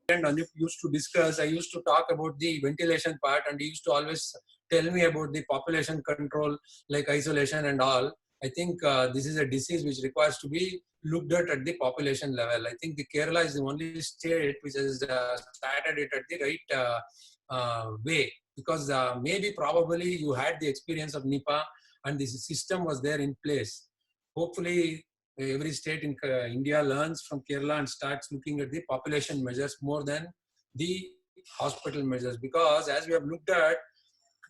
and Anup used to discuss, I used to talk about the ventilation part, and he used to always tell me about the population control, like isolation and all. I think this is a disease which requires to be looked at the population level. I think the Kerala is the only state which has started it at the right way, because maybe probably you had the experience of Nipah and this system was there in place. Hopefully every state in India learns from Kerala and starts looking at the population measures more than the hospital measures, because as we have looked at,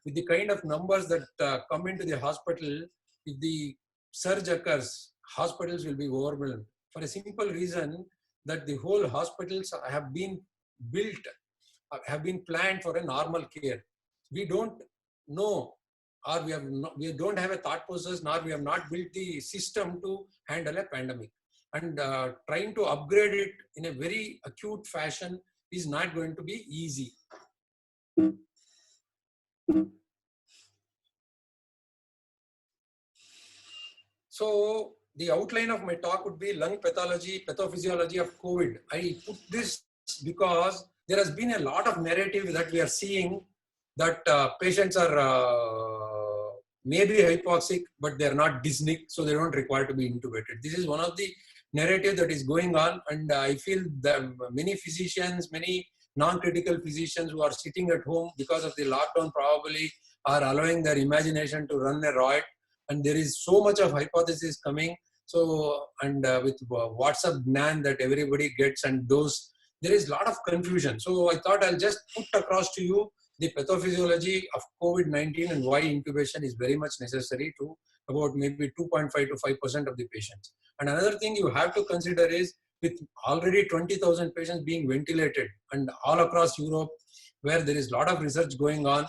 with the kind of numbers that come into the hospital, if the surge occurs, hospitals will be overwhelmed, for a simple reason that the whole hospitals have been built, have been planned for a normal care. We don't know, or we don't have a thought process, nor we have not built the system to handle a pandemic. And trying to upgrade it in a very acute fashion is not going to be easy. So the outline of my talk would be lung pathology, pathophysiology of COVID. I put this because there has been a lot of narrative that we are seeing that patients are maybe hypoxic, but they are not dyspneic, so they don't require to be intubated. This is one of the narrative that is going on, and I feel that many physicians, many non-critical physicians who are sitting at home because of the lockdown probably are allowing their imagination to run a riot, and there is so much of hypothesis coming. So, and with WhatsApp Gnan that everybody gets, and those, there is a lot of confusion. So I thought I'll just put across to you the pathophysiology of COVID-19 and why intubation is very much necessary to about maybe 2.5 to 5% of the patients. And another thing you have to consider is, with already 20,000 patients being ventilated and all across Europe, where there is a lot of research going on,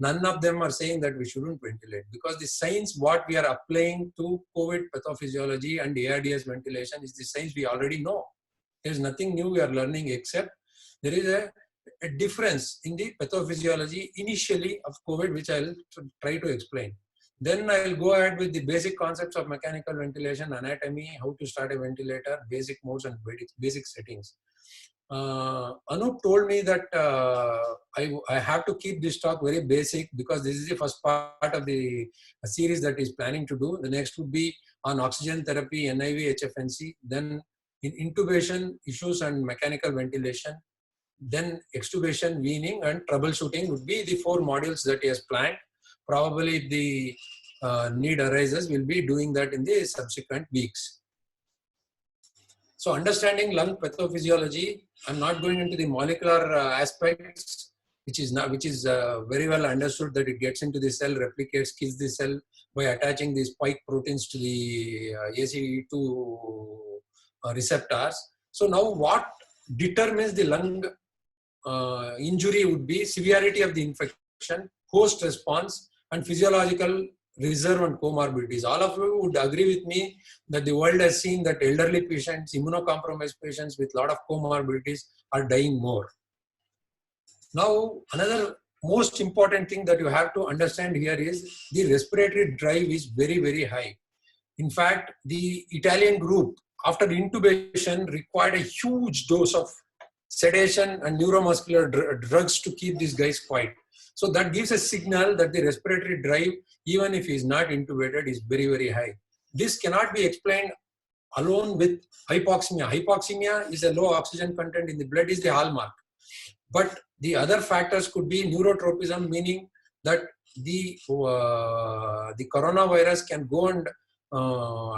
none of them are saying that we shouldn't ventilate, because the science what we are applying to COVID pathophysiology and ARDS ventilation is the science we already know. There's nothing new we are learning, except there is a difference in the pathophysiology initially of COVID, which I'll try to explain. Then I'll go ahead with the basic concepts of mechanical ventilation, anatomy, how to start a ventilator, basic modes and basic settings. Anup told me that I have to keep this talk very basic, because this is the first part of the series that is planning to do. The next would be on oxygen therapy, NIV, HFNC, then in intubation issues and mechanical ventilation, then extubation, weaning, and troubleshooting would be the 4 modules that he has planned. Probably if the need arises, we'll be doing that in the subsequent weeks. So understanding lung pathophysiology, I'm not going into the molecular aspects, which is very well understood, that it gets into the cell, replicates, kills the cell by attaching the spike proteins to the ACE2 receptors. So now what determines the lung injury would be severity of the infection, host response, and physiological reserve and comorbidities. All of you would agree with me that the world has seen that elderly patients, immunocompromised patients with a lot of comorbidities are dying more. Now, another most important thing that you have to understand here is the respiratory drive is very, very high. In fact, the Italian group, after intubation, required a huge dose of sedation and neuromuscular drugs to keep these guys quiet. So that gives a signal that the respiratory drive, even if he is not intubated, is very, very high. This cannot be explained alone with hypoxemia. Hypoxemia is a low oxygen content in the blood, is the hallmark. But the other factors could be neurotropism, meaning that the coronavirus can go and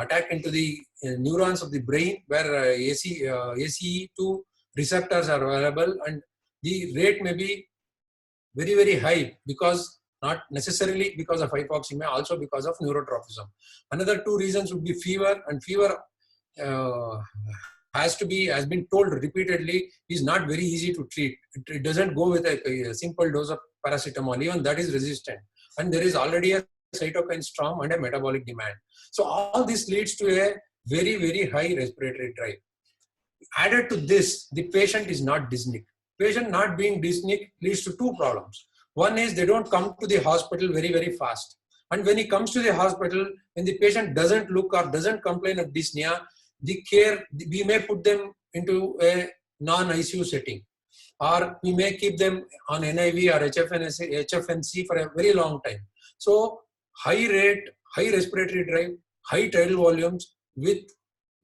attack into the neurons of the brain, where ACE2 receptors are available, and the rate may be very, very high, because not necessarily because of hypoxemia, also because of neurotropism. Another 2 reasons would be fever, and fever has been told repeatedly, is not very easy to treat. It doesn't go with a simple dose of paracetamol, even that is resistant. And there is already a cytokine storm and a metabolic demand. So all this leads to a very, very high respiratory drive. Added to this, the patient is not dyspneic. Patient not being dyspneic leads to 2 problems. One is they don't come to the hospital very, very fast. And when he comes to the hospital, when the patient doesn't look or doesn't complain of dyspnea, the care, we may put them into a non-ICU setting. or we may keep them on NIV or HFNC for a very long time. So high rate, high respiratory drive, high tidal volumes with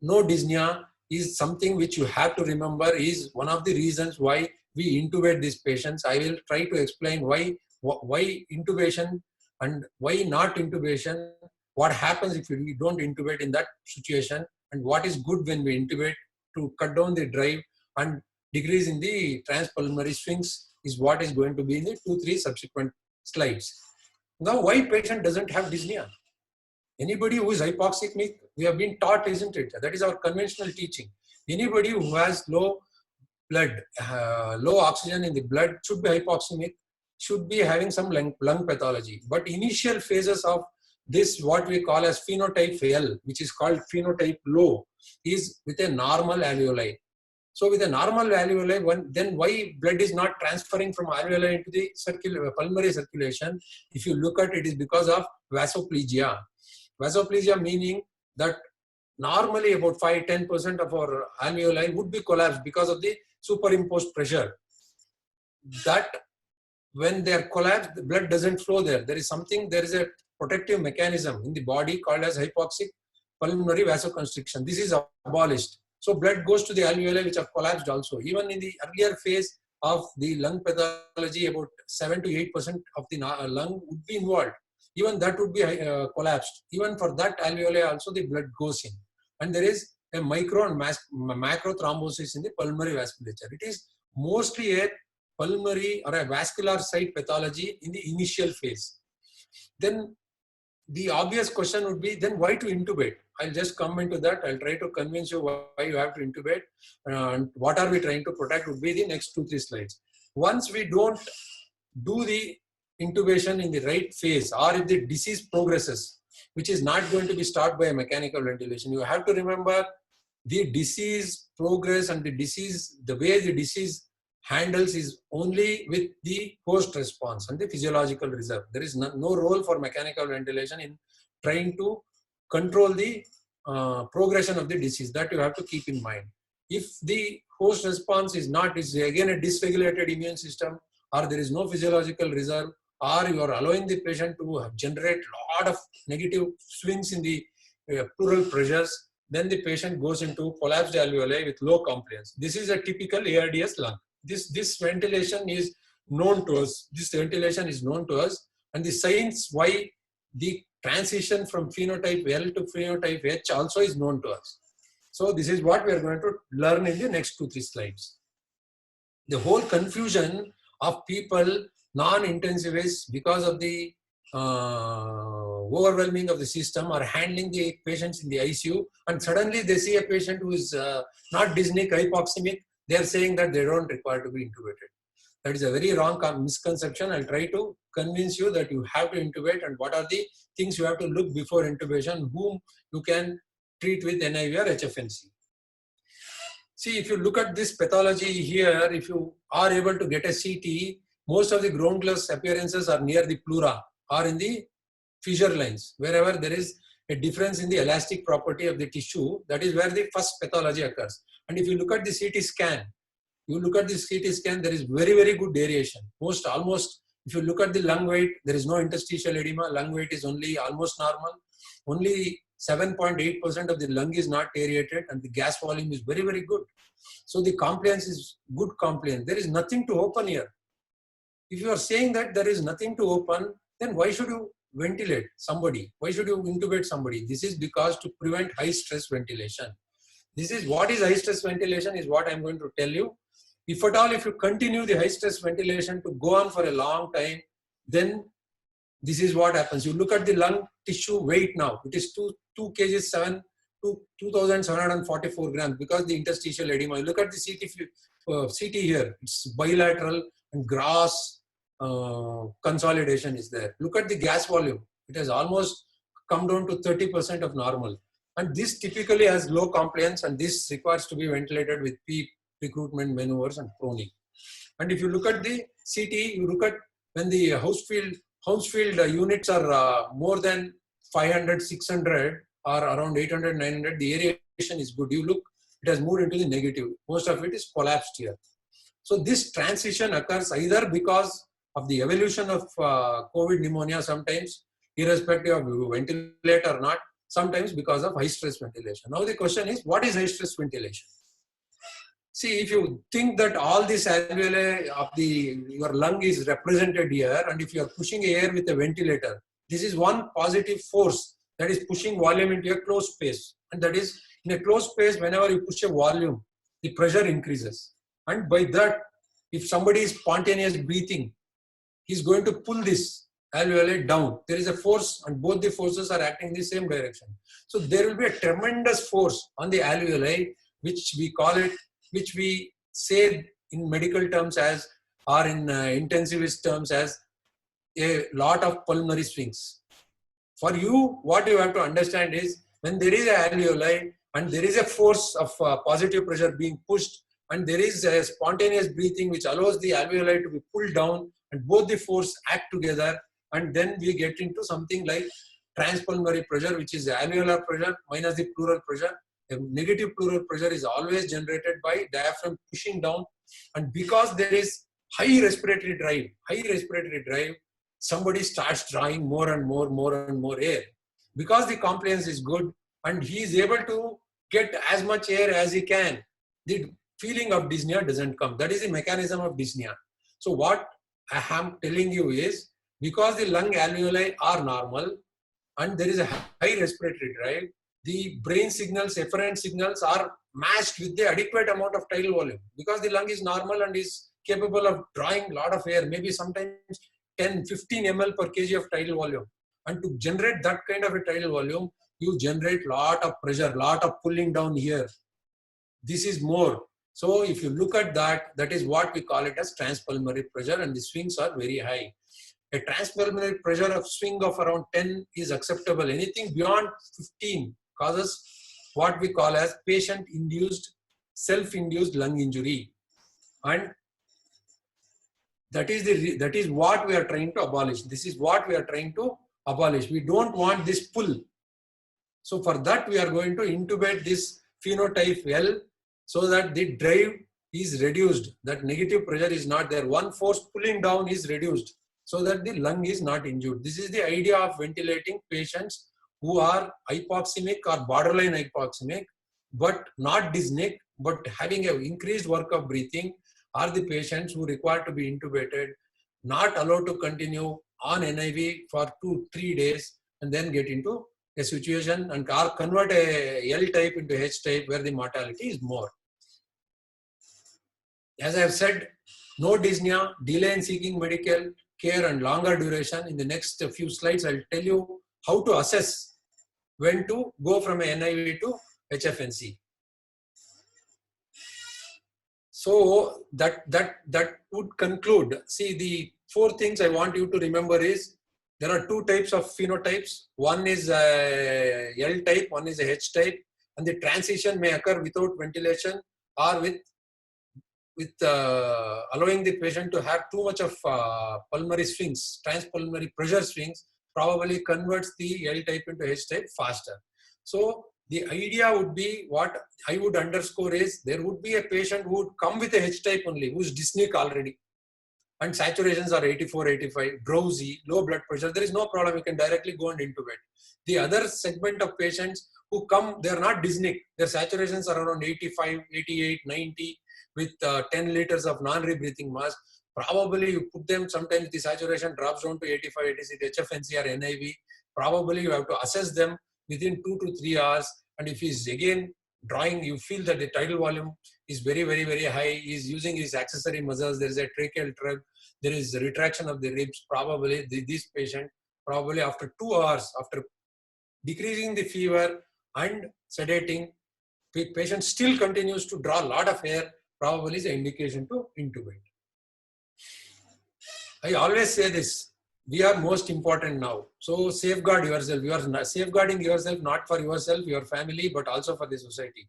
no dyspnea is something which you have to remember is one of the reasons why we intubate these patients. I will try to explain why intubation and why not intubation, what happens if we don't intubate in that situation, and what is good when we intubate to cut down the drive and decrease in the transpulmonary swings is what is going to be in the 2-3 subsequent slides. Now, why patient doesn't have dyspnea? Anybody who is hypoxemic, we have been taught, isn't it? That is our conventional teaching. Anybody who has low blood, low oxygen in the blood should be hypoxemic, should be having some lung pathology. But initial phases of this, what we call as phenotype L, which is called phenotype low, is with a normal alveoli. So with a normal alveoli, then why blood is not transferring from alveoli into the pulmonary circulation? If you look at it, is because of vasoplegia. Vasoplegia meaning that normally about 5-10% of our alveoli would be collapsed because of the superimposed pressure. That when they are collapsed, the blood doesn't flow there. There is a protective mechanism in the body called as hypoxic pulmonary vasoconstriction. This is abolished. So blood goes to the alveoli which have collapsed also. Even in the earlier phase of the lung pathology, about 7 to 8% of the lung would be involved. Even that would be collapsed. Even for that alveoli also the blood goes in. And there is a micro and macro thrombosis in the pulmonary vasculature. It is mostly a pulmonary or a vascular site pathology in the initial phase. Then the obvious question would be, then why to intubate? I'll just come into that. I'll try to convince you why you have to intubate and what are we trying to protect would be the next 2-3 slides. Once we don't do the intubation in the right phase, or if the disease progresses, which is not going to be stopped by a mechanical ventilation, you have to remember the disease progress and the way the disease handles is only with the host response and the physiological reserve. There is no role for mechanical ventilation in trying to control the progression of the disease. That you have to keep in mind. If the host response is again a dysregulated immune system, or there is no physiological reserve, or you are allowing the patient to generate a lot of negative swings in the pleural pressures, then the patient goes into collapsed alveoli with low compliance. This is a typical ARDS lung. This ventilation is known to us. This ventilation is known to us, and the signs why the transition from phenotype L to phenotype H also is known to us. So this is what we are going to learn in the next 2-3 slides. The whole confusion of people, non-intensivists, because of the overwhelming of the system, are handling the patients in the ICU, and suddenly they see a patient who is not dyspneic, hypoxemic. They are saying that they don't require to be intubated. That is a very wrong misconception. I'll try to convince you that you have to intubate and what are the things you have to look before intubation, whom you can treat with NIV or HFNC. See, if you look at this pathology here, if you are able to get a CT, most of the ground glass appearances are near the pleura or in the fissure lines. Wherever there is a difference in the elastic property of the tissue, that is where the first pathology occurs. And if you look at the CT scan, there is very, very good aeration. Almost, if you look at the lung weight, there is no interstitial edema. Lung weight is only almost normal. Only 7.8% of the lung is not aerated, and the gas volume is very, very good. So the compliance is good compliance. There is nothing to open here. If you are saying that there is nothing to open, then why should you ventilate somebody? Why should you intubate somebody? This is because to prevent high stress ventilation. This is what is high stress ventilation is what I'm going to tell you. If at all, if you continue the high stress ventilation to go on for a long time, then this is what happens. You look at the lung tissue weight now. It is 2 kg 2,744 grams because the interstitial edema. You look at the CT here. It's bilateral and gross consolidation is there. Look at the gas volume. It has almost come down to 30% of normal. And this typically has low compliance, and this requires to be ventilated with PEEP recruitment maneuvers and proning. And if you look at the CT, you look at when the Hounsfield units are more than 500, 600 or around 800, 900, the aeration is good. You look, it has moved into the negative. Most of it is collapsed here. So this transition occurs either because of the evolution of COVID pneumonia sometimes, irrespective of you ventilate or not, sometimes because of high stress ventilation. Now the question is, what is high stress ventilation? See, if you think that all this alveoli of your lung is represented here, and if you are pushing air with a ventilator, this is one positive force that is pushing volume into a closed space. And that is, in a closed space, whenever you push a volume, the pressure increases. And by that, if somebody is spontaneous breathing, he's going to pull this alveoli down. There is a force, and both the forces are acting in the same direction. So there will be a tremendous force on the alveoli, which we call it, which we say in medical terms as, or in intensivist terms as, a lot of pulmonary swings. For you, what you have to understand is, when there is a alveoli and there is a force of positive pressure being pushed, and there is a spontaneous breathing which allows the alveoli to be pulled down, and both the force act together, and then we get into something like transpulmonary pressure, which is the alveolar pressure minus the pleural pressure. A negative pleural pressure is always generated by diaphragm pushing down, and because there is high respiratory drive, somebody starts drawing more and more air. Because the compliance is good and he is able to get as much air as he can, the feeling of dyspnea doesn't come. That is the mechanism of dyspnea. So what I am telling you is, because the lung alveoli are normal and there is a high respiratory drive, the brain signals, efferent signals are matched with the adequate amount of tidal volume, because the lung is normal and is capable of drawing a lot of air, maybe sometimes 10, 15 ml per kg of tidal volume. And to generate that kind of a tidal volume, you generate lot of pressure, lot of pulling down here. This is more. So if you look at that, that is what we call it as transpulmonary pressure, and the swings are very high. A transpulmonary pressure of swing of around 10 is acceptable. Anything beyond 15 causes what we call as patient-induced, self-induced lung injury. And that is what we are trying to abolish. This is what we are trying to abolish. We don't want this pull. So for that, we are going to intubate this phenotype L, so that the drive is reduced. That negative pressure is not there. One force pulling down is reduced, so that the lung is not injured. This is the idea of ventilating patients who are hypoxemic or borderline hypoxemic, but not dyspneic, but having an increased work of breathing, are the patients who require to be intubated, not allowed to continue on NIV for 2-3 days, and then get into a situation and convert a L type into H type where the mortality is more. As I have said, no dyspnea, delay in seeking medical care and longer duration. In the next few slides, I'll tell you how to assess when to go from a NIV to HFNC. So that would conclude. See, the 4 things I want you to remember is, there are 2 types of phenotypes. One is a L type, one is a H type, and the transition may occur without ventilation or with allowing the patient to have too much of pulmonary swings, transpulmonary pressure swings, probably converts the L type into H type faster. So the idea would be, what I would underscore is, there would be a patient who would come with a H type only, who's dyspneic already, and saturations are 84, 85, drowsy, low blood pressure. There is no problem, you can directly go and intubate. The other segment of patients who come, they are not dyspneic, their saturations are around 85, 88, 90, with 10 liters of non-rebreathing mass. Probably you put them, sometimes the saturation drops down to 85, 86, HFNC or NIV. Probably you have to assess them within 2 to 3 hours. And if he's again drawing, you feel that the tidal volume is very, very, very high. He's using his accessory muscles. There is a tracheal trug. There is a retraction of the ribs. Probably this patient, probably after 2 hours, after decreasing the fever and sedating, the patient still continues to draw a lot of air, probably is an indication to intubate. I always say this, we are most important now. So safeguard yourself. You are safeguarding yourself, not for yourself, your family, but also for the society.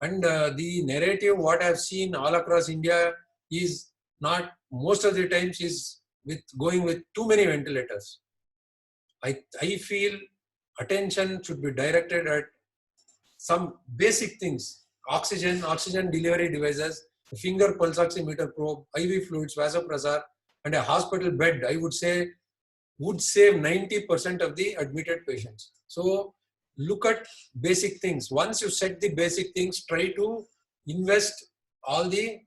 And the narrative, what I have seen all across India, is not, most of the times, is with going with too many ventilators. I feel attention should be directed at some basic things. Oxygen delivery devices. finger pulse oximeter probe, IV fluids, vasopressor, and a hospital bed, I would say, would save 90% of the admitted patients. So look at basic things. Once you set the basic things, try to invest all the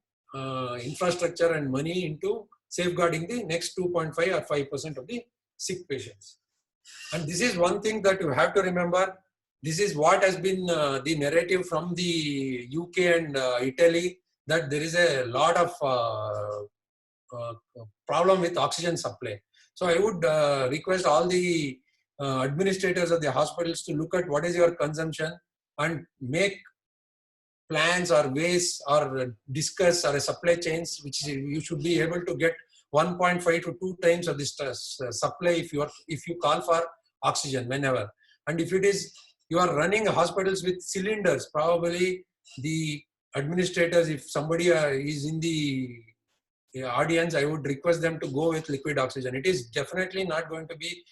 infrastructure and money into safeguarding the next 2.5 or 5% of the sick patients. And this is one thing that you have to remember. This is what has been the narrative from the UK and Italy, that there is a lot of problem with oxygen supply. So I would request all the administrators of the hospitals to look at what is your consumption and make plans or ways or discuss or supply chains, which you should be able to get 1.5 to 2 times of this supply if you call for oxygen whenever. And if it is you are running hospitals with cylinders, probably the administrators, if somebody is in the audience, I would request them to go with liquid oxygen. It is definitely not going to be,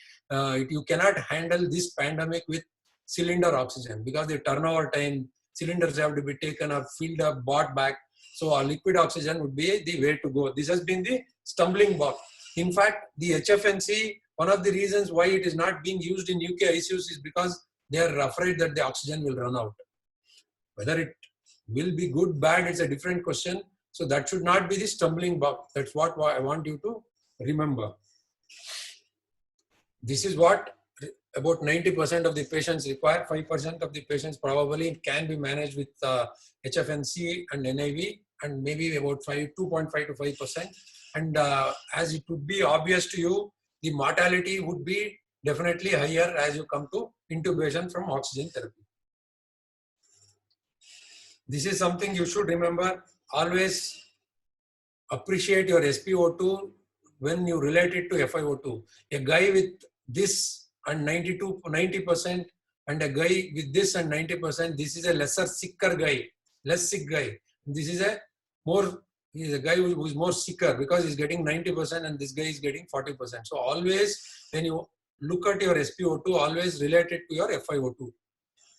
you cannot handle this pandemic with cylinder oxygen, because the turnover time, cylinders have to be taken up, filled up, bought back. So a liquid oxygen would be the way to go. This has been the stumbling block. In fact, the HFNC, one of the reasons why it is not being used in UK ICUs is because they are afraid that the oxygen will run out. Whether it will be good, bad, it's a different question. So that should not be the stumbling block. That's what I want you to remember. This is what about 90% of the patients require. 5% of the patients probably can be managed with HFNC and NIV, and maybe about 2.5 to 5%. And as it would be obvious to you, the mortality would be definitely higher as you come to intubation from oxygen therapy. This is something you should remember. Always appreciate your SpO2 when you relate it to FiO2. A guy with this and 90% and a guy with this and 90%, this is a lesser sicker guy, less sick guy. This is a guy who is more sicker because he's getting 90% and this guy is getting 40%. So always when you look at your SpO2, always relate it to your FiO2.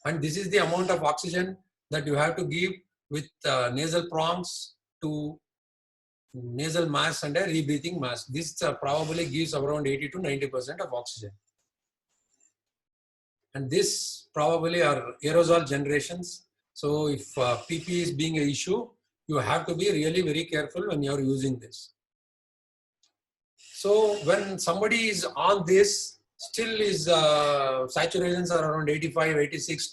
And this is the amount of oxygen that you have to give with nasal prongs to nasal mask and a rebreathing mask. This probably gives around 80 to 90% of oxygen. And this probably are aerosol generations. So if PP is being an issue, you have to be really very careful when you are using this. So when somebody is on this, still is saturations are around 85, 86,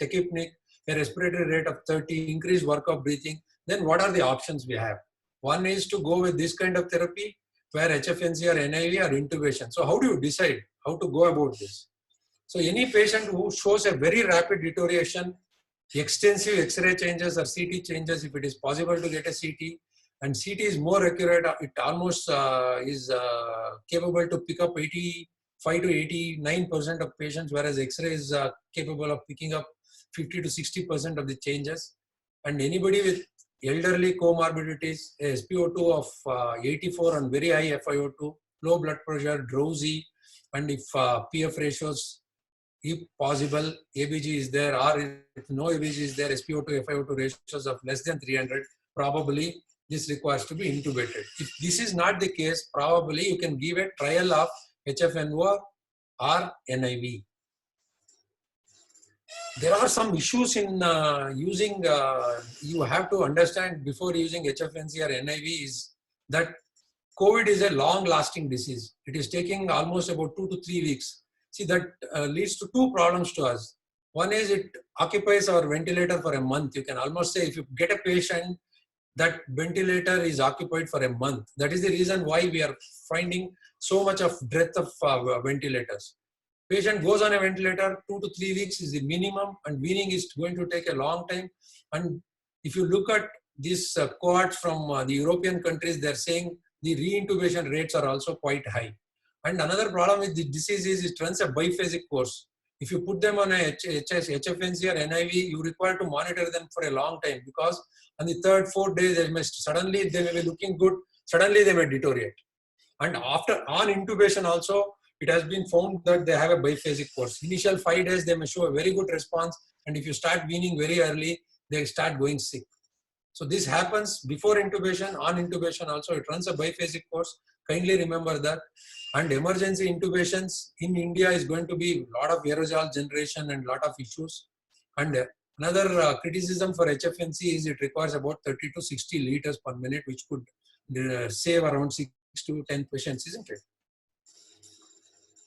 tachypneic, a respiratory rate of 30, increased work of breathing, then what are the options we have? One is to go with this kind of therapy where HFNC or NIV or intubation. So how do you decide how to go about this? So any patient who shows a very rapid deterioration, extensive X-ray changes or CT changes, if it is possible to get a CT, and CT is more accurate, it almost is capable to pick up 85 to 89% of patients, whereas X-ray is capable of picking up 50 to 60% of the changes. And anybody with elderly comorbidities, a SpO2 of 84 and very high FiO2, low blood pressure, drowsy, and if PF ratios, if possible, ABG is there, or if no ABG is there, SpO2, FiO2 ratios of less than 300, probably this requires to be intubated. If this is not the case, probably you can give a trial of HFNO or NIV. There are some issues in using, you have to understand before using HFNC or NIV is that COVID is a long-lasting disease. It is taking almost about 2 to 3 weeks. See, that leads to two problems to us. One is it occupies our ventilator for a month. You can almost say if you get a patient, that ventilator is occupied for a month. That is the reason why we are finding so much of breadth of ventilators. Patient goes on a ventilator, 2 to 3 weeks is the minimum, and weaning is going to take a long time. And if you look at this cohort from the European countries, they're saying the reintubation rates are also quite high. And another problem with the disease is it runs a biphasic course. If you put them on a HFNC or NIV, you require to monitor them for a long time, because on the third, fourth day, suddenly they may be looking good, suddenly they may deteriorate. And after on intubation also, it has been found that they have a biphasic course. Initial 5 days, they may show a very good response. And if you start weaning very early, they start going sick. So this happens before intubation, on intubation also. It runs a biphasic course. Kindly remember that. And emergency intubations in India is going to be a lot of aerosol generation and lot of issues. And another criticism for HFNC is it requires about 30 to 60 liters per minute, which could save around 6 to 10 patients, isn't it?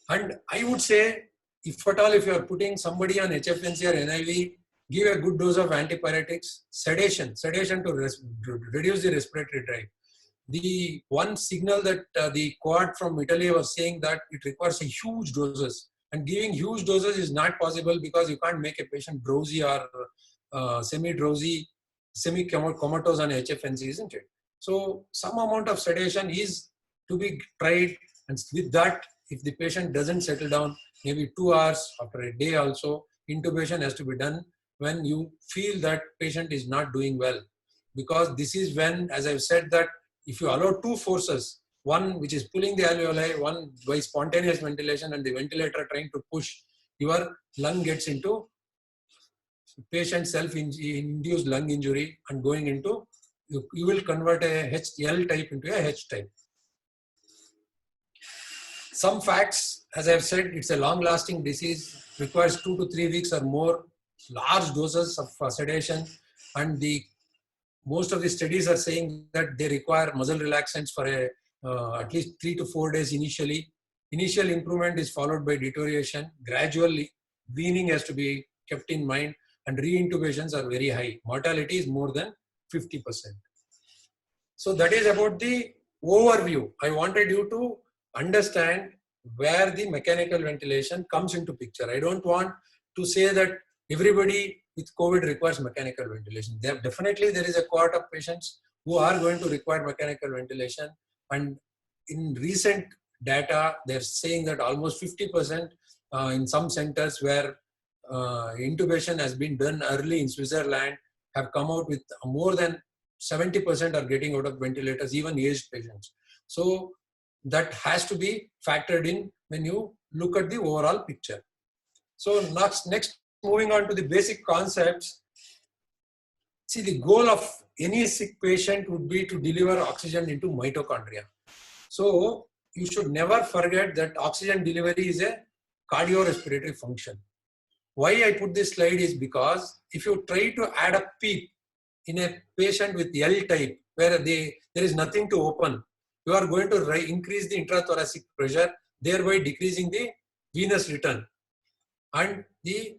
And I would say, if at all, if you are putting somebody on HFNC or NIV, give a good dose of antipyretics, sedation to reduce the respiratory drive. The one signal that the cohort from Italy was saying that it requires a huge doses, and giving huge doses is not possible because you can't make a patient drowsy or semi-drowsy, semi-comatose on HFNC, isn't it? So some amount of sedation is to be tried, and with that, if the patient doesn't settle down, maybe 2 hours after a day also, intubation has to be done when you feel that patient is not doing well. Because this is when, as I've said, that if you allow two forces, one which is pulling the alveoli, one by spontaneous ventilation and the ventilator trying to push, your lung gets into patient self-induced lung injury and going into, you will convert a L type into a H type. Some facts, as I've said, it's a long-lasting disease, requires 2 to 3 weeks or more, large doses of sedation, and most of the studies are saying that they require muscle relaxants for at least 3 to 4 days initially. Initial improvement is followed by deterioration. Gradually, weaning has to be kept in mind, and reintubations are very high. Mortality is more than 50%. So that is about the overview. I wanted you to understand where the mechanical ventilation comes into picture. I don't want to say that everybody with COVID requires mechanical ventilation. Definitely there is a cohort of patients who are going to require mechanical ventilation, and in recent data they're saying that almost 50% in some centers where intubation has been done early in Switzerland have come out with more than 70% are getting out of ventilators, even aged patients. So that has to be factored in when you look at the overall picture. So next moving on to the basic concepts. See, the goal of any sick patient would be to deliver oxygen into mitochondria. So you should never forget that oxygen delivery is a cardiorespiratory function. Why I put this slide is because if you try to add a PEEP in a patient with L type, where there is nothing to open, you are going to increase the intrathoracic pressure, thereby decreasing the venous return, and the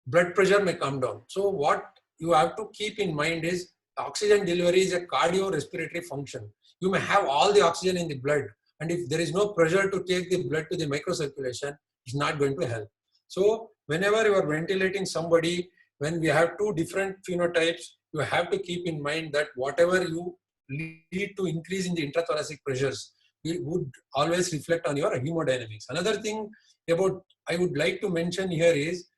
blood pressure may come down. So what you have to keep in mind is oxygen delivery is a cardiorespiratory function. You may have all the oxygen in the blood, and if there is no pressure to take the blood to the microcirculation, it's not going to help. So whenever you are ventilating somebody, when we have two different phenotypes, you have to keep in mind that whatever you lead to increase in the intrathoracic pressures, it would always reflect on your hemodynamics. Another thing about I would like to mention here is,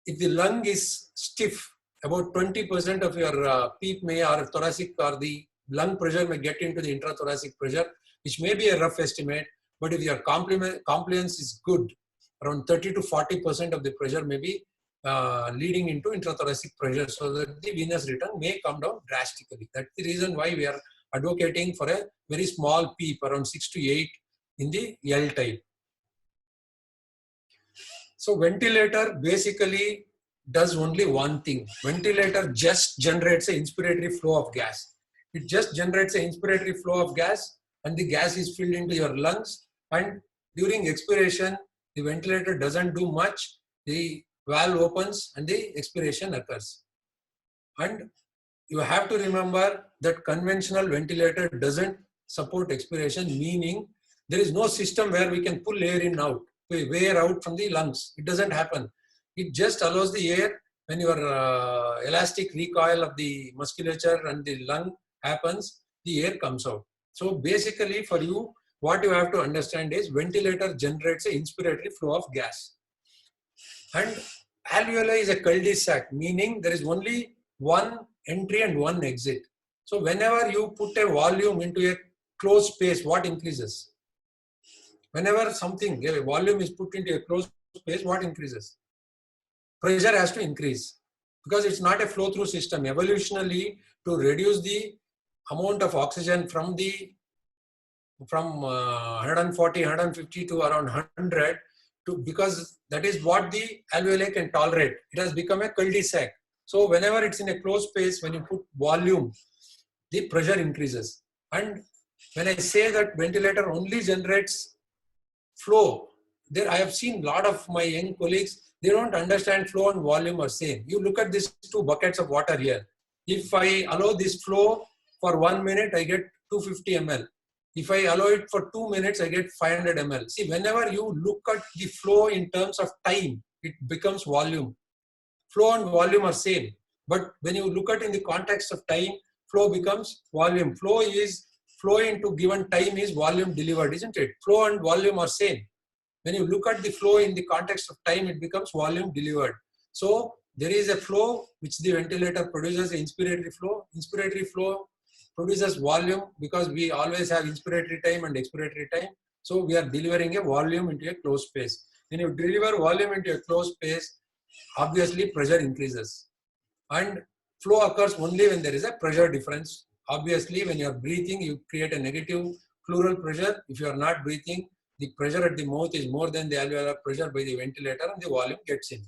if the lung is stiff, about 20% of your PEEP may, or thoracic, or the lung pressure may get into the intrathoracic pressure, which may be a rough estimate, but if your compliance is good, around 30 to 40% of the pressure may be leading into intrathoracic pressure, so that the venous return may come down drastically. That's the reason why we are advocating for a very small PEEP, around 6 to 8 in the L type. So ventilator basically does only one thing. Ventilator just generates an inspiratory flow of gas. It just generates an inspiratory flow of gas, and the gas is filled into your lungs, and during expiration, the ventilator doesn't do much. The valve opens and the expiration occurs. And you have to remember that conventional ventilator doesn't support expiration, meaning there is no system where we can pull air in out, air out from the lungs. It doesn't happen. It just allows the air when your elastic recoil of the musculature and the lung happens, the air comes out. So basically for you, what you have to understand is ventilator generates an inspiratory flow of gas. And alveoli is a cul-de-sac, meaning there is only one entry and one exit. So whenever you put a volume into a closed space, what increases? Whenever a volume is put into a closed space, what increases? Pressure has to increase. because it's not a flow through system. Evolutionally, to reduce the amount of oxygen from 140, 150 to around 100, because that is what the alveoli can tolerate. It has become a cul-de-sac. So whenever it's in a closed space, when you put volume, the pressure increases. And when I say that ventilator only generates flow, there I have seen a lot of my young colleagues, they don't understand flow and volume are same. You look at these two buckets of water here. If I allow this flow for 1 minute, I get 250 ml. If I allow it for 2 minutes, I get 500 ml. See, whenever you look at the flow in terms of time, it becomes volume. Flow and volume are same. But when you look at in the context of time, flow becomes volume. Flow into given time is volume delivered, isn't it? Flow and volume are same. When you look at the flow in the context of time, it becomes volume delivered. So there is a flow which the ventilator produces, inspiratory flow. Inspiratory flow produces volume because we always have inspiratory time and expiratory time. So we are delivering a volume into a closed space. When you deliver volume into a closed space, obviously pressure increases. And flow occurs only when there is a pressure difference. Obviously, when you are breathing, you create a negative pleural pressure. If you are not breathing, the pressure at the mouth is more than the alveolar pressure by the ventilator and the volume gets in.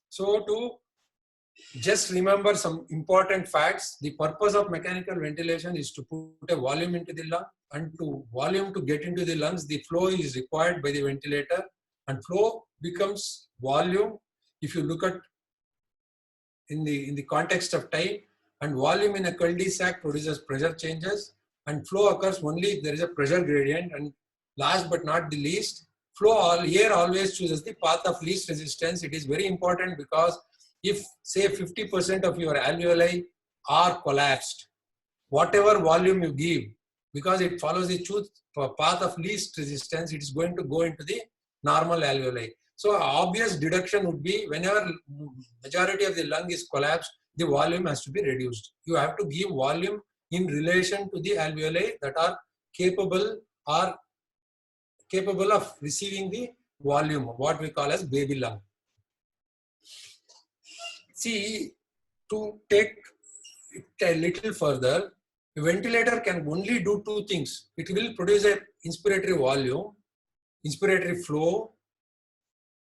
So to just remember some important facts, the purpose of mechanical ventilation is to put a volume into the lung, and to volume to get into the lungs, the flow is required by the ventilator, and flow becomes volume if you look at in the context of time, and volume in a cul-de-sac produces pressure changes, and flow occurs only if there is a pressure gradient. And last but not the least, flow here always chooses the path of least resistance. It is very important because if say 50% of your alveoli are collapsed, whatever volume you give, because it follows the path of least resistance, it is going to go into the normal alveoli. So obvious deduction would be whenever majority of the lung is collapsed, the volume has to be reduced. You have to give volume in relation to the alveoli that are capable of receiving the volume, what we call as baby lung. See, to take it a little further, a ventilator can only do two things. It will produce a inspiratory volume, inspiratory flow,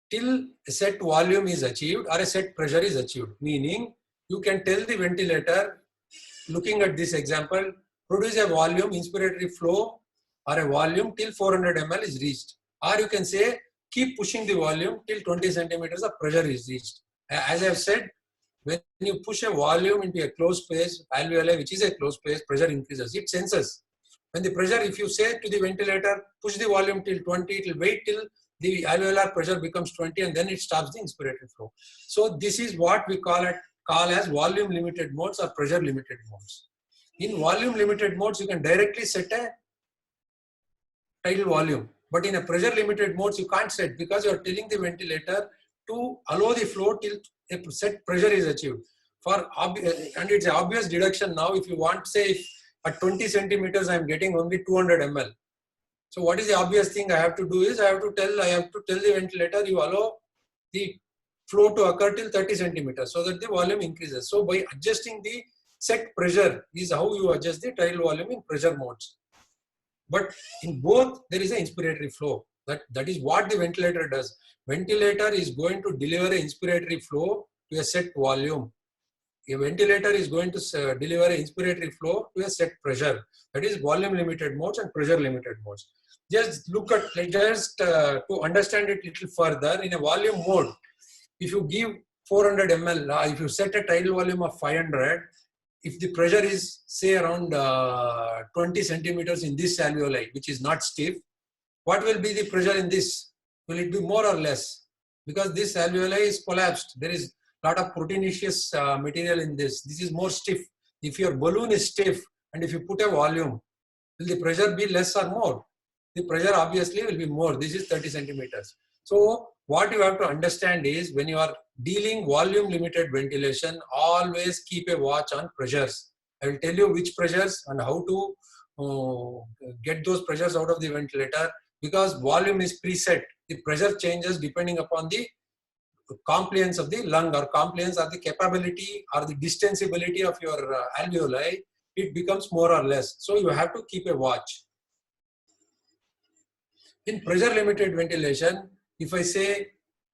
till a set volume is achieved or a set pressure is achieved. Meaning, you can tell the ventilator, looking at this example, produce a volume, inspiratory flow or a volume till 400 ml is reached. Or you can say, keep pushing the volume till 20 centimeters of pressure is reached. As I have said, when you push a volume into a closed space, alveoli, which is a closed space, pressure increases. It senses. When the pressure, if you say to the ventilator, push the volume till 20, it will wait till the alveolar pressure becomes 20 and then it stops the inspiratory flow. So this is what we call as volume limited modes or pressure limited modes. In volume limited modes, you can directly set a tidal volume. But in a pressure limited modes, you can't set because you are telling the ventilator to allow the flow till a set pressure is achieved. And it's an obvious deduction now. If you want, say, if at 20 centimeters, I am getting only 200 ml. So what is the obvious thing I have to do is I have to tell the ventilator, you allow the flow to occur till 30 centimeters so that the volume increases. So by adjusting the set pressure is how you adjust the tidal volume in pressure modes. But in both, there is an inspiratory flow. That is what the ventilator does. Ventilator is going to deliver an inspiratory flow to a set volume. A ventilator is going to deliver an inspiratory flow to a set pressure. That is volume limited modes and pressure limited modes. Just look at, to understand it a little further, in a volume mode, if you give 400 ml, if you set a tidal volume of 500, if the pressure is say around 20 centimeters in this alveoli, which is not stiff, what will be the pressure in this? Will it be more or less? Because this alveoli is collapsed. There is a lot of proteinaceous material in this. This is more stiff. If your balloon is stiff and if you put a volume, will the pressure be less or more? The pressure obviously will be more. This is 30 centimeters. So what you have to understand is when you are dealing volume limited ventilation, always keep a watch on pressures. I will tell you which pressures and how to get those pressures out of the ventilator, because volume is preset. The pressure changes depending upon the compliance of the lung or compliance or the capability or the distensibility of your alveoli, it becomes more or less. So you have to keep a watch. In pressure limited ventilation, if I say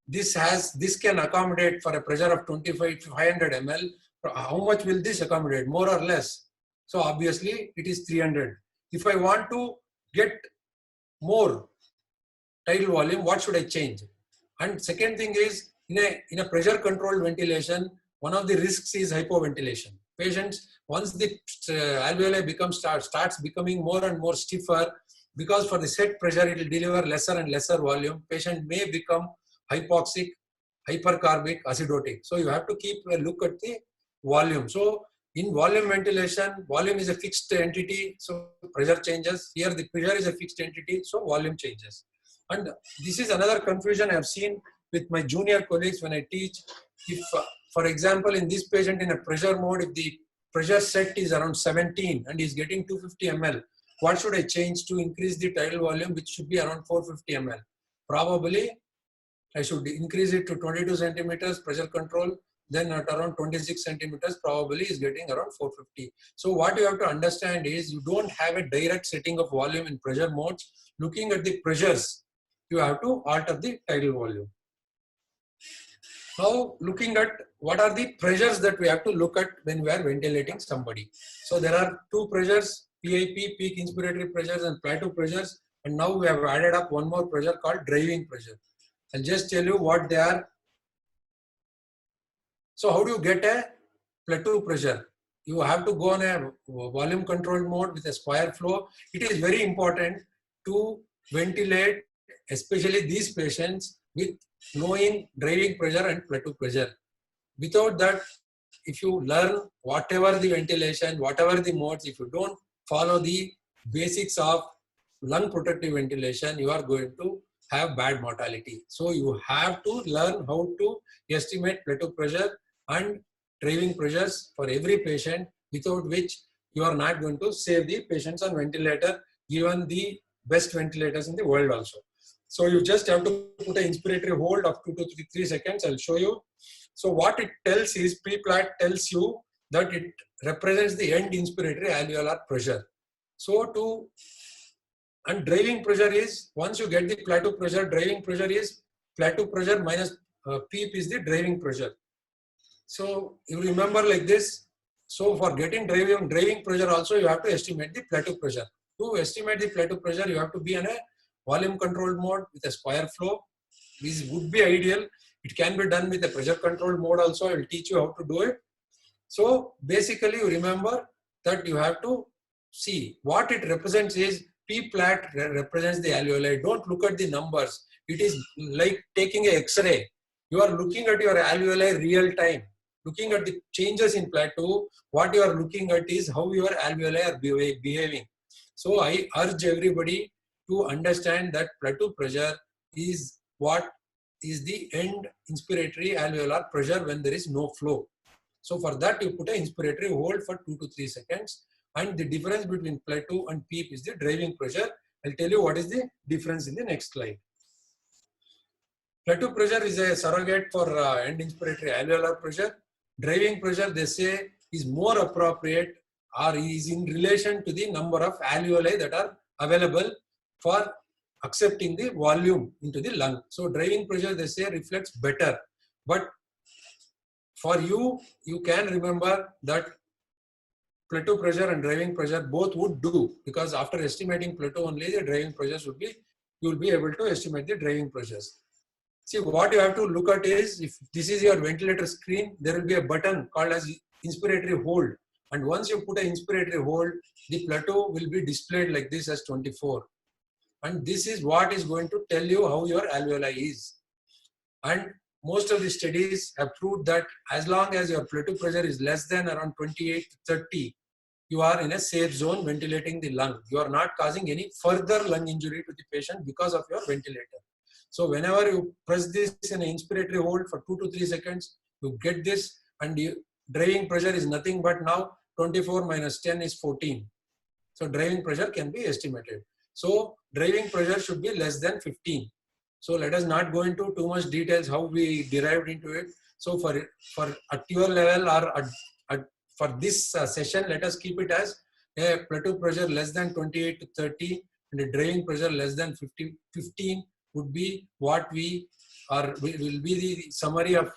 this can accommodate for a pressure of 500 ml, how much will this accommodate? More or less. So obviously it is 300. If I want to get more tidal volume, what should I change? And second thing is, in a pressure controlled ventilation, one of the risks is hypoventilation. Patients, once the alveoli starts becoming more and more stiffer, because for the set pressure it will deliver lesser and lesser volume, patient may become hypoxic, hypercarbic, acidotic. So you have to keep a look at the volume. So in volume ventilation, volume is a fixed entity, so pressure changes. Here the pressure is a fixed entity, so volume changes. And this is another confusion I have seen with my junior colleagues when I teach. If, for example, in this patient in a pressure mode, if the pressure set is around 17 and is getting 250 ml, what should I change to increase the tidal volume, which should be around 450 ml? Probably I should increase it to 22 centimeters pressure control, then at around 26 centimeters probably is getting around 450. So what you have to understand is you don't have a direct setting of volume in pressure modes. Looking at the pressures, you have to alter the tidal volume. Now looking at what are the pressures that we have to look at when we are ventilating somebody. So there are two pressures, PIP, peak inspiratory pressures, and plateau pressures. And now we have added up one more pressure called driving pressure. I'll just tell you what they are. So how do you get a plateau pressure? You have to go on a volume controlled mode with a square flow. It is very important to ventilate, especially these patients, with knowing driving pressure and plateau pressure. Without that, if you learn whatever the ventilation, whatever the modes, if you don't follow the basics of lung protective ventilation, you are going to have bad mortality. So you have to learn how to estimate plateau pressure and driving pressures for every patient, without which you are not going to save the patients on ventilator, even the best ventilators in the world also. So you just have to put an inspiratory hold of 2 to 3 seconds. I'll show you. So what it tells is, P-plat tells you that it represents the end inspiratory alveolar pressure. So and driving pressure is, once you get the plateau pressure, driving pressure is plateau pressure minus PEEP is the driving pressure. So you remember like this. So for getting driving pressure also, you have to estimate the plateau pressure. To estimate the plateau pressure, you have to be in a volume controlled mode with a square flow. This would be ideal. It can be done with a pressure controlled mode also. I will teach you how to do it. So basically you remember that you have to see what it represents is P-plat represents the alveoli. Don't look at the numbers. It is like taking an X-ray. You are looking at your alveoli real time. Looking at the changes in plateau, what you are looking at is how your alveoli are behaving. So I urge everybody to understand that plateau pressure is what is the end inspiratory alveolar pressure when there is no flow. So for that you put an inspiratory hold for 2 to 3 seconds, and the difference between plateau and PEEP is the driving pressure. I'll tell you what is the difference in the next slide. Plateau pressure is a surrogate for end inspiratory alveolar pressure. Driving pressure, they say, is more appropriate or is in relation to the number of alveoli that are available for accepting the volume into the lung. So driving pressure, they say, reflects better. But for you, you can remember that plateau pressure and driving pressure both would do, because after estimating plateau only, the driving pressures would be, you will be able to estimate the driving pressures. See, what you have to look at is, if this is your ventilator screen, there will be a button called as inspiratory hold. And once you put an inspiratory hold, the plateau will be displayed like this as 24. And this is what is going to tell you how your alveoli is. And most of the studies have proved that as long as your plateau pressure is less than around 28 to 30, you are in a safe zone ventilating the lung. You are not causing any further lung injury to the patient because of your ventilator. So whenever you press this in an inspiratory hold for 2 to 3 seconds, you get this, and the driving pressure is nothing but now 24 minus 10 is 14. So driving pressure can be estimated. So driving pressure should be less than 15. So let us not go into too much details how we derived into it. So for at your level or for this session, let us keep it as a plateau pressure less than 28 to 30 and a driving pressure less than 15 would be what we are will be the summary of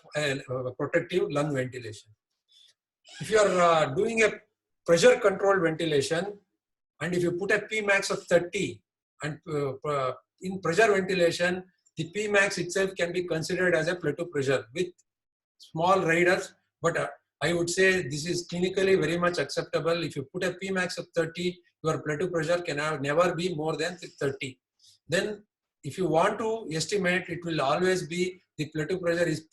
protective lung ventilation. If you are doing a pressure controlled ventilation and if you put a Pmax of 30 and in pressure ventilation, the Pmax itself can be considered as a plateau pressure with small riders, but I would say this is clinically very much acceptable. If you put a Pmax of 30, your plateau pressure can never be more than 30. Then if you want to estimate, it will always be the plateau pressure is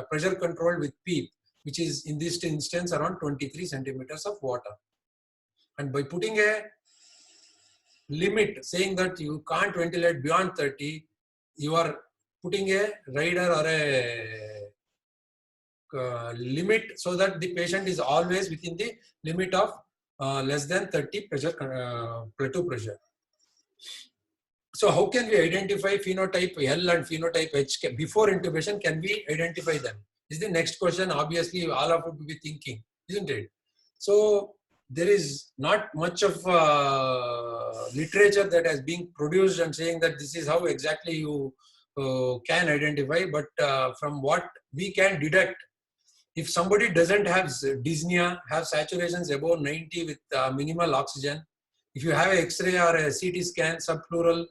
pressure controlled with PEEP, which is in this instance around 23 centimeters of water. And by putting a limit saying that you can't ventilate beyond 30, you are putting a rider or a limit so that the patient is always within the limit of less than 30 pressure plateau pressure. So how can we identify phenotype L and phenotype H before intubation? Can we identify them? Is the next question. Obviously all of you would be thinking, isn't it? So there is not much of literature that has been produced and saying that this is how exactly you can identify, but from what we can deduct, if somebody doesn't have dyspnea, have saturations above 90 with minimal oxygen, if you have an X-ray or a CT scan subpleural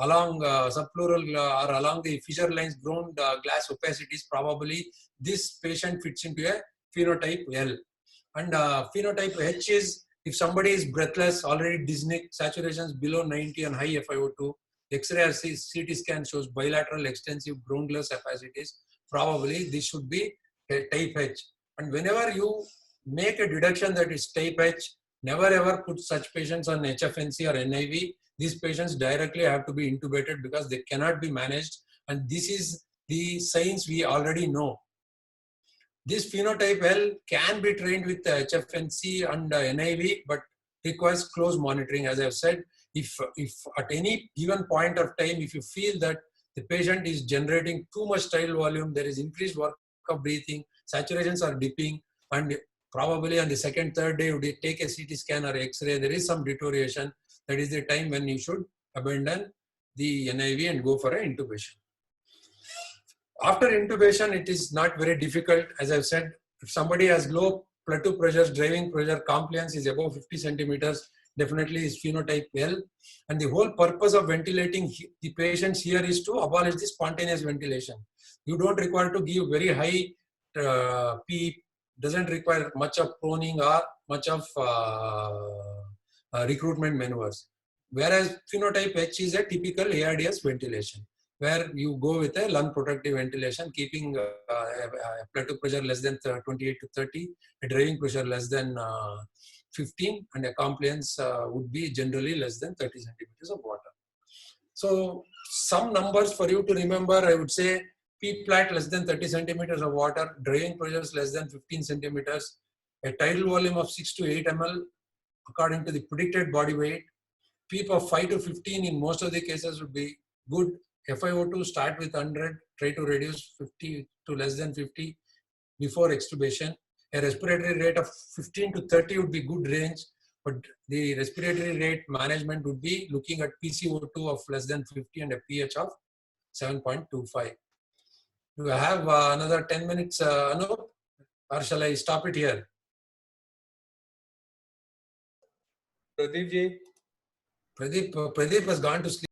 along or along the fissure lines, ground glass opacities, probably this patient fits into a phenotype L. And phenotype H is if somebody is breathless, already dyspneic, saturations below 90 and high FiO2, X-ray or CT scan shows bilateral extensive ground glass opacities, probably this should be a type H. And whenever you make a deduction that is type H, never ever put such patients on HFNC or NIV. These patients directly have to be intubated because they cannot be managed. And this is the signs we already know. This phenotype L can be trained with HFNC and NIV, but requires close monitoring. As I've said, if at any given point of time, if you feel that the patient is generating too much tidal volume, there is increased work of breathing, saturations are dipping, and probably on the second, third day, you take a CT scan or X-ray, there is some deterioration, that is the time when you should abandon the NIV and go for an intubation. After intubation, it is not very difficult. As I've said, if somebody has low plateau pressures, driving pressure, compliance is above 50 centimeters, definitely is phenotype L. And the whole purpose of ventilating the patients here is to abolish the spontaneous ventilation. You don't require to give very high PEEP, doesn't require much of proning or much of recruitment maneuvers. Whereas phenotype H is a typical ARDS ventilation, where you go with a lung protective ventilation, keeping a plateau pressure less than 28 to 30, a driving pressure less than 15, and a compliance would be generally less than 30 centimeters of water. So some numbers for you to remember, I would say P flat less than 30 centimeters of water, driving pressures less than 15 centimeters, a tidal volume of 6 to 8 ml according to the predicted body weight, PEEP of 5 to 15 in most of the cases would be good. FiO2 start with 100, try to reduce 50 to less than 50 before extubation. A respiratory rate of 15 to 30 would be good range, but the respiratory rate management would be looking at PCO2 of less than 50 and a pH of 7.25. Do I have another 10 minutes, Anup, or shall I stop it here? Pradeep ji. Pradeep has gone to sleep.